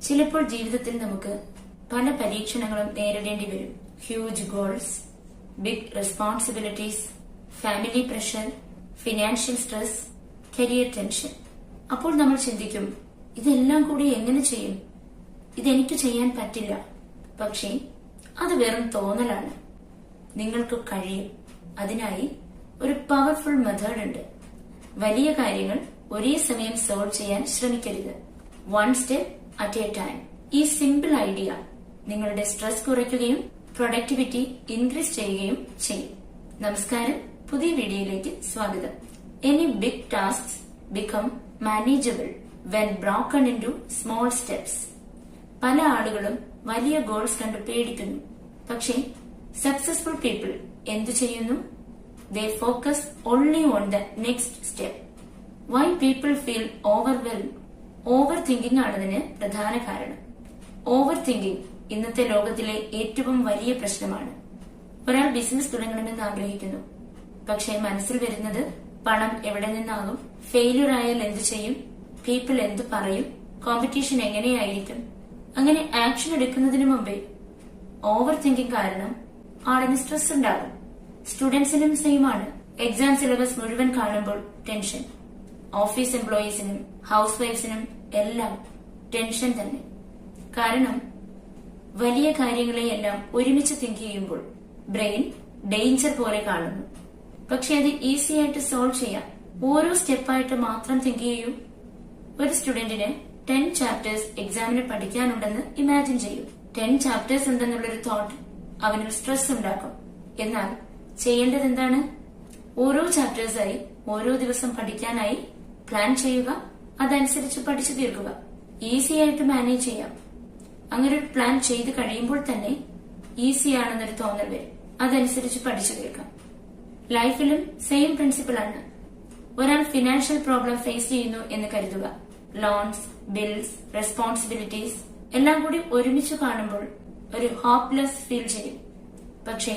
ചിലപ്പോൾ ജീവിതത്തിൽ നമുക്ക് പല പരീക്ഷണങ്ങളും നേരിടേണ്ടി വരും. Huge goals, big responsibilities, family pressure, financial stress, career tension. അപ്പോൾ നമ്മൾ ചിന്തിക്കും, ഇതെല്ലാം കൂടി എങ്ങനെ ചെയ്യും? ഇതെനിക്ക് ചെയ്യാൻ പറ്റില്ല. പക്ഷേ അത് വെറും തോന്നലാണ്. നിങ്ങൾക്ക് കഴിയും. അതിനായി ഒരു പവർഫുൾ മെത്തേഡ് ഉണ്ട്. വലിയ കാര്യങ്ങൾ ഒരേ സമയം സോൾവ് ചെയ്യാൻ ശ്രമിക്കരുത്. One step at a time. ഈ സിമ്പിൾ ഐഡിയ നിങ്ങളുടെ സ്ട്രെസ് കുറയ്ക്കുകയും പ്രൊഡക്ടിവിറ്റി ഇൻക്രീസ് ചെയ്യുകയും ചെയ്യും. നമസ്കാരം, പുതിയ വീഡിയോയിലേക്ക് സ്വാഗതം. Any big tasks become manageable when broken into small steps. പല ആളുകളും വലിയ ഗോൾസ് കണ്ട് പേടിക്കുന്നു. പക്ഷേ സക്സസ്ഫുൾ പീപ്പിൾ എന്തു ചെയ്യുന്നു? They focus only on the next step. Why people feel overwhelmed? Overthinking ആണതിന് പ്രധാന കാരണം. Overthinking ഇന്നത്തെ ലോകത്തിലെ ഏറ്റവും വലിയ പ്രശ്നമാണ്. ഒരാൾ ബിസിനസ് തുടങ്ങണമെന്ന് ആഗ്രഹിക്കുന്നു. പക്ഷേ മനസ്സിൽ വരുന്നത് പണം എവിടെ നിന്നാകും, ഫെയിലിയർ ആയാൽ എന്തു ചെയ്യും, പീപ്പിൾ എന്തു പറയും, കോമ്പറ്റീഷൻ എങ്ങനെയായിരിക്കും. അങ്ങനെ ആക്ഷൻ എടുക്കുന്നതിന് മുമ്പേ ഓവർ തിങ്കിങ് കാരണം ആളിന് സ്ട്രെസ് ഉണ്ടാകും. സ്റ്റുഡൻസിനും സെയിം ആണ്. എക്സാം സിലബസ് മുഴുവൻ കാണുമ്പോൾ ടെൻഷൻ. ഓഫീസ് എംപ്ലോയീസിനും ഹൗസ് വൈഫ്സിനും എല്ലാം ടെൻഷൻ തന്നെ. കാരണം വലിയ കാര്യങ്ങളെയെല്ലാം ഒരുമിച്ച് തിങ്ക് ചെയ്യുമ്പോൾ ബ്രെയിൻ ഡേഞ്ചർ പോലെ കാണുന്നു. പക്ഷെ അത് ഈസി ആയിട്ട് സോൾവ് ചെയ്യാം. ഓരോ സ്റ്റെപ്പായിട്ട് മാത്രം തിങ്ക് ചെയ്യൂ. ഒരു സ്റ്റുഡന്റിന് 10 ചാപ്റ്റേഴ്സ് എക്സാമിന് പഠിക്കാനുണ്ടെന്ന് ഇമാജിൻ ചെയ്യൂ. 10 ചാപ്റ്റേഴ്സ് ഉണ്ടെന്നുള്ളൊരു തോട്ട് അവനൊരു സ്ട്രെസ് ഉണ്ടാക്കും. എന്നാൽ ചെയ്യേണ്ടത് എന്താണ്? ഓരോ ചാപ്റ്റേഴ്സായി ഓരോ ദിവസം പഠിക്കാനായി പ്ലാൻ ചെയ്യുക. അതനുസരിച്ച് പഠിച്ചു തീർക്കുക. ഈസി ആയിട്ട് മാനേജ് ചെയ്യാം. അങ്ങനെ ഒരു പ്ലാൻ ചെയ്ത് കഴിയുമ്പോൾ തന്നെ ഈസിയാണെന്നൊരു തോന്നൽ വരും. അതനുസരിച്ച് പഠിച്ചു തീർക്കാം. ലൈഫിലും സെയിം പ്രിൻസിപ്പിൾ ആണ്. ഒരാൾ ഫിനാൻഷ്യൽ പ്രോബ്ലം ഫേസ് ചെയ്യുന്നു എന്ന് കരുതുക. ലോൺസ്, ബിൽസ്, റെസ്പോൺസിബിലിറ്റീസ് എല്ലാം കൂടി ഒരുമിച്ച് കാണുമ്പോൾ ഒരു ഹോപ്പ്ലെസ് ഫീൽ ചെയ്യും. പക്ഷേ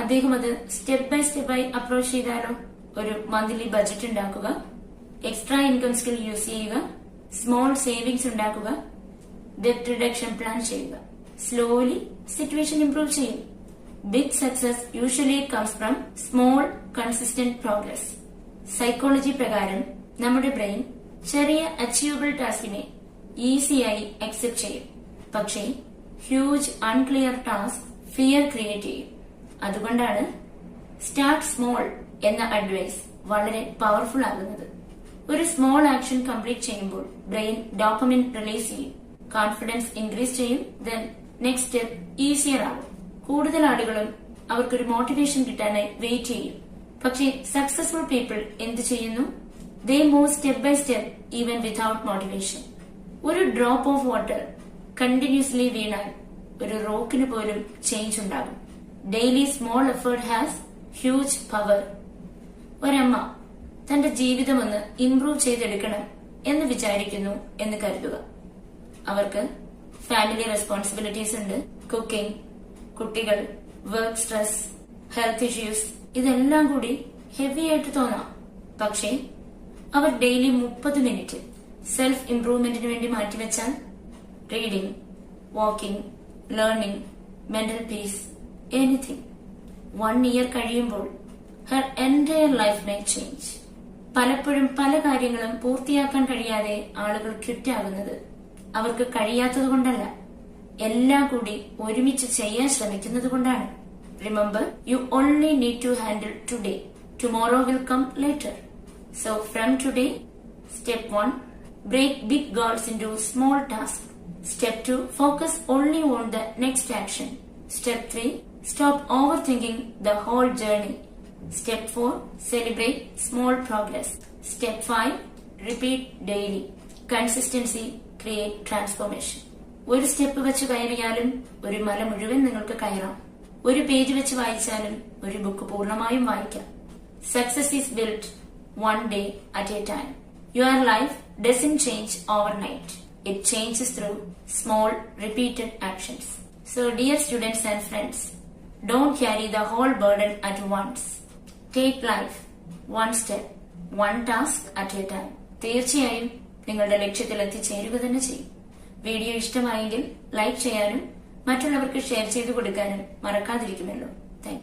അദ്ദേഹം അത് സ്റ്റെപ്പ് ബൈ സ്റ്റെപ്പായി അപ്രോച്ച് ചെയ്താലോ? ഒരു മന്ത്ലി ബജറ്റ് ഉണ്ടാക്കുക, എക്സ്ട്രാ ഇൻകം സ്കിൽ യൂസ് ചെയ്യുക, സ്മോൾ സേവിങ്സ് ഉണ്ടാക്കുക, ഡെപ്റ്റ് റിഡക്ഷൻ പ്ലാൻ ചെയ്യുക. സ്ലോലി സിറ്റുവേഷൻ ഇംപ്രൂവ് ചെയ്യും. Big success usually comes from small consistent progress. Psychology പ്രകാരം നമ്മുടെ ബ്രെയിൻ ചെറിയ അച്ചീവബിൾ ടാസ്കിനെ ഈസിയായി അക്സെപ്റ്റ് ചെയ്യും. പക്ഷേ huge unclear task fear create ചെയ്യും. അതുകൊണ്ടാണ് സ്റ്റാർട്ട് സ്മോൾ എന്ന അഡ്വൈസ് വളരെ പവർഫുൾ ആകുന്നത്. ഒരു സ്മോൾ ആക്ഷൻ കംപ്ലീറ്റ് ചെയ്യുമ്പോൾ ബ്രെയിൻ ഡോപ്പമിൻ റിലീസ് ചെയ്യും. കോൺഫിഡൻസ് ഇൻക്രീസ് ചെയ്യും. ദെൻ നെക്സ്റ്റ് സ്റ്റെപ്പ് ഈസിയർ ആകും. കൂടുതൽ ആളുകളും അവർക്കൊരു മോട്ടിവേഷൻ കിട്ടാനായി വെയിറ്റ് ചെയ്യും. പക്ഷേ സക്സസ്ഫുൾ പീപ്പിൾ എന്ത് ചെയ്യുന്നു? They move step by step even without motivation. ഒരു ഡ്രോപ്പ് ഓഫ് വാട്ടർ കണ്ടിന്യൂസ്ലി വീണാൽ ഒരു റോക്കിന് പോലും ചേഞ്ച് ഉണ്ടാകും. Daily small effort has huge power. ഒരമ്മ തന്റെ ജീവിതം ഒന്ന് ഇംപ്രൂവ് ചെയ്തെടുക്കണം എന്ന് വിചാരിക്കുന്നു എന്ന് കരുതുക. അവർക്ക് ഫാമിലി റെസ്പോൺസിബിലിറ്റീസ് ഉണ്ട്. കുക്കിംഗ്, കുട്ടികൾ, വർക്ക് സ്ട്രെസ്, ഹെൽത്ത് ഇഷ്യൂസ് ഇതെല്ലാം കൂടി ഹെവി ആയിട്ട് തോന്നാം. പക്ഷേ അവർ ഡെയിലി 30 മിനിറ്റ് സെൽഫ് ഇംപ്രൂവ്മെന്റിന് വേണ്ടി മാറ്റിവെച്ചാൽ reading, walking, learning, mental peace, anything, 1 year കഴിയുമ്പോൾ her entire life may change. പലപ്പോഴും പല കാര്യങ്ങളും പൂർത്തിയാക്കാൻ കഴിയാതെ ആളുകൾ ക്വിറ്റ് ആകുന്നത് അവർക്ക് കഴിയാത്തത് കൊണ്ടല്ല, എല്ലാം കൂടി ഒരുമിച്ച് ചെയ്യാൻ ശ്രമിക്കുന്നത് കൊണ്ടാണ്. Remember, you only need to handle today. Tomorrow will come later. So from today, step 1, break big goals into small tasks. Step 2, focus only on the next action. Step 3, stop overthinking the whole journey. Step 4, celebrate small progress. Step 5, repeat daily. Consistency create transformation. ഒരു step വെച്ച് കയറിയാലും ഒരു മല മുഴുവൻ നിങ്ങൾക്ക് കയറാം. ഒരു page വെച്ച് വായിച്ചാലും ഒരു ബുക്ക് പൂർണ്ണമായും വായിക്കാം. Success is built one day at a time. Your life doesn't change overnight. It changes through small, repeated actions. So, dear students and friends, don't carry the whole burden at once. Take life one step, one task at a time. തീർച്ചയായും നിങ്ങളുടെ ലക്ഷ്യത്തിൽ എത്തിച്ചേരുക തന്നെ ചെയ്യും. Video ഇഷ്ടമായെങ്കിൽ like ചെയ്യാനും മറ്റുള്ളവർക്ക് share ചെയ്തു കൊടുക്കാനും മറക്കാതിരിക്കുമല്ലോ. Thank you.